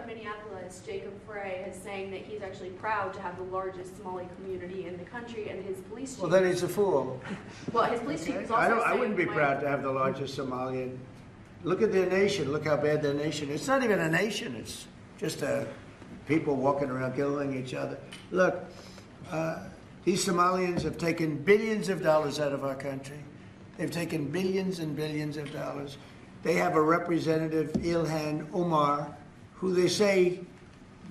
Minneapolis, Jacob Frey, is saying that he's actually proud to have the largest Somali community in the country, and his police chief... Well, then he's a fool. Well, his police chief is also I wouldn't be proud to have the largest Somalian. Look at their nation. Look how bad their nation is. It's not even a nation. It's just people walking around killing each other. Look, these Somalians have taken billions of dollars out of our country. They've taken billions and billions of dollars. They have a representative, Ilhan Omar, who they say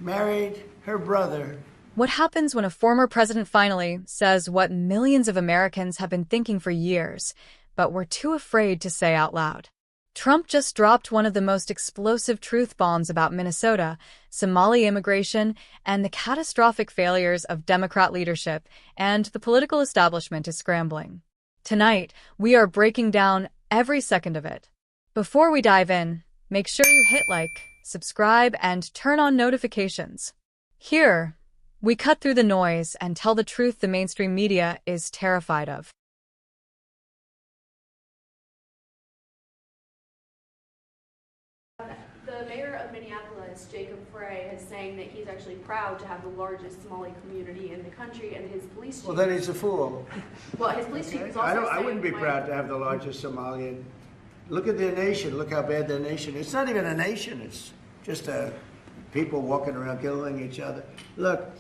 married her brother. What happens when a former president finally says what millions of Americans have been thinking for years, but were too afraid to say out loud? Trump just dropped one of the most explosive truth bombs about Minnesota, Somali immigration, and the catastrophic failures of Democrat leadership, and the political establishment is scrambling. Tonight, we are breaking down every second of it. Before we dive in, make sure you hit like, subscribe, and turn on notifications. Here, we cut through the noise and tell the truth the mainstream media is terrified of. The mayor of Minneapolis, Jacob Frey, is saying that he's actually proud to have the largest Somali community in the country, and his police chief... Well, then he's a fool. Well, his police chief is also saying... I wouldn't be proud to have the largest Somalian. Look at their nation. Look how bad their nation is. It's not even a nation. It's just people walking around killing each other. Look,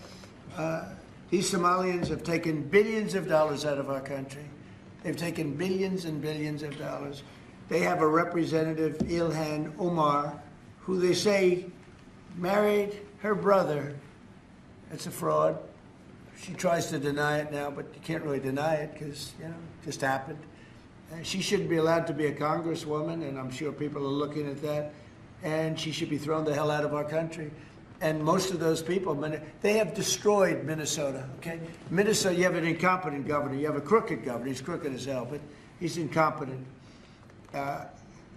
these Somalians have taken billions of dollars out of our country. They've taken billions and billions of dollars. They have a representative, Ilhan Omar, who they say married her brother. It's a fraud. She tries to deny it now, but you can't really deny it because, it just happened. She shouldn't be allowed to be a congresswoman, and I'm sure people are looking at that. And she should be thrown the hell out of our country. And most of those people, they have destroyed Minnesota, okay? Minnesota, you have an incompetent governor. You have a crooked governor. He's crooked as hell, but he's incompetent.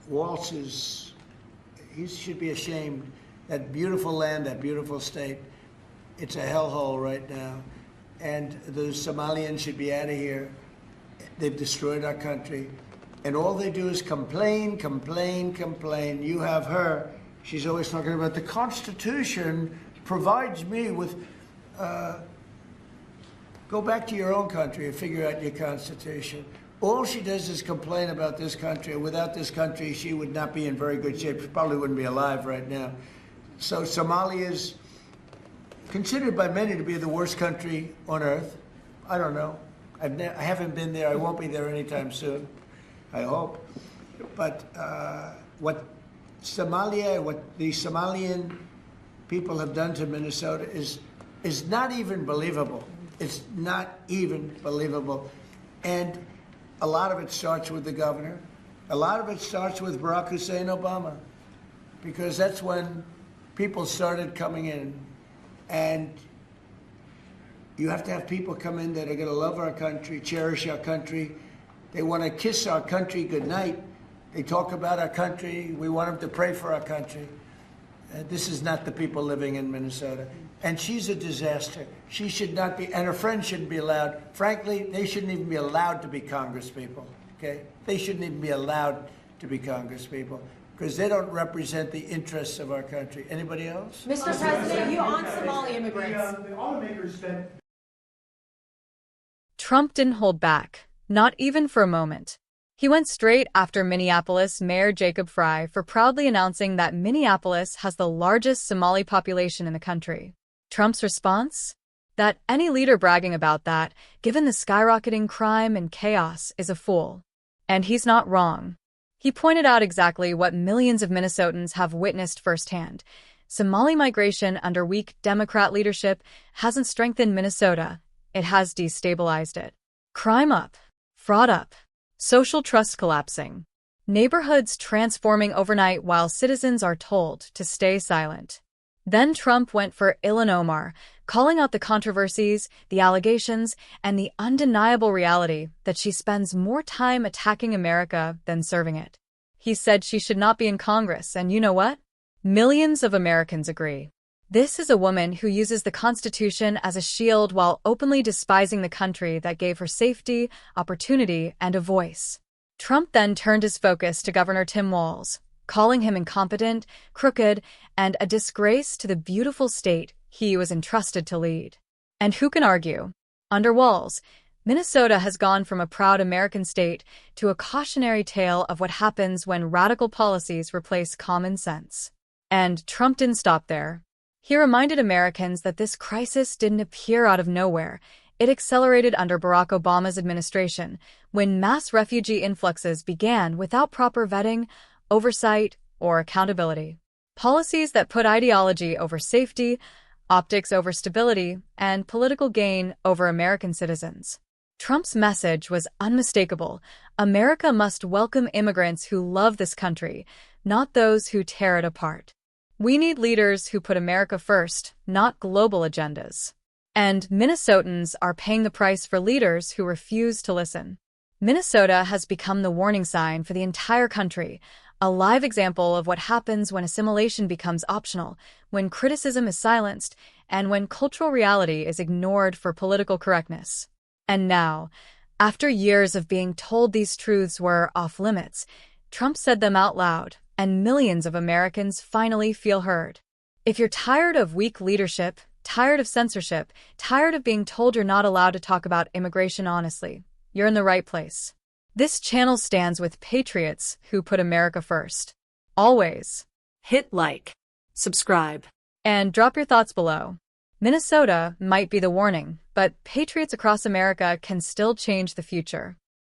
Waltz he should be ashamed. That beautiful land, that beautiful state, it's a hellhole right now. And the Somalians should be out of here. They've destroyed our country. And all they do is complain, complain, complain. You have her. She's always talking about the Constitution provides me with... go back to your own country and figure out your Constitution. All she does is complain about this country. Without this country, she would not be in very good shape. She probably wouldn't be alive right now. So Somalia is considered by many to be the worst country on earth. I don't know. I haven't been there. I won't be there anytime soon. I hope. But what the Somalian people have done to Minnesota is not even believable. It's not even believable. And a lot of it starts with the governor. A lot of it starts with Barack Hussein Obama, because that's when people started coming in. And you have to have people come in that are going to love our country, cherish our country. They want to kiss our country goodnight. They talk about our country. We want them to pray for our country. This is not the people living in Minnesota. And she's a disaster. She should not be, and her friends shouldn't be allowed. Frankly, they shouldn't even be allowed to be congresspeople, okay? They shouldn't even be allowed to be congresspeople because they don't represent the interests of our country. Anybody else? Mr. President, you on Somali immigrants. The automakers spent... Trump didn't hold back, not even for a moment. He went straight after Minneapolis Mayor Jacob Frey for proudly announcing that Minneapolis has the largest Somali population in the country. Trump's response? That any leader bragging about that, given the skyrocketing crime and chaos, is a fool. And he's not wrong. He pointed out exactly what millions of Minnesotans have witnessed firsthand. Somali migration under weak Democrat leadership hasn't strengthened Minnesota. It has destabilized it. Crime up, fraud up, social trust collapsing, neighborhoods transforming overnight while citizens are told to stay silent. Then Trump went for Ilhan Omar, calling out the controversies, the allegations, and the undeniable reality that she spends more time attacking America than serving it. He said she should not be in Congress, and you know what? Millions of Americans agree. This is a woman who uses the Constitution as a shield while openly despising the country that gave her safety, opportunity, and a voice. Trump then turned his focus to Governor Tim Walz, calling him incompetent, crooked, and a disgrace to the beautiful state he was entrusted to lead. And who can argue? Under walls, Minnesota has gone from a proud American state to a cautionary tale of what happens when radical policies replace common sense. And Trump didn't stop there. He reminded Americans that this crisis didn't appear out of nowhere. It accelerated under Barack Obama's administration, when mass refugee influxes began without proper vetting, oversight, or accountability. Policies that put ideology over safety, optics over stability, and political gain over American citizens. Trump's message was unmistakable. America must welcome immigrants who love this country, not those who tear it apart. We need leaders who put America first, not global agendas. And Minnesotans are paying the price for leaders who refuse to listen. Minnesota has become the warning sign for the entire country, a live example of what happens when assimilation becomes optional, when criticism is silenced, and when cultural reality is ignored for political correctness. And now, after years of being told these truths were off-limits, Trump said them out loud, and millions of Americans finally feel heard. If you're tired of weak leadership, tired of censorship, tired of being told you're not allowed to talk about immigration honestly, you're in the right place. This channel stands with patriots who put America first. Always. Hit like, subscribe, And drop your thoughts below. Minnesota might be the warning, but patriots across America can still change the future.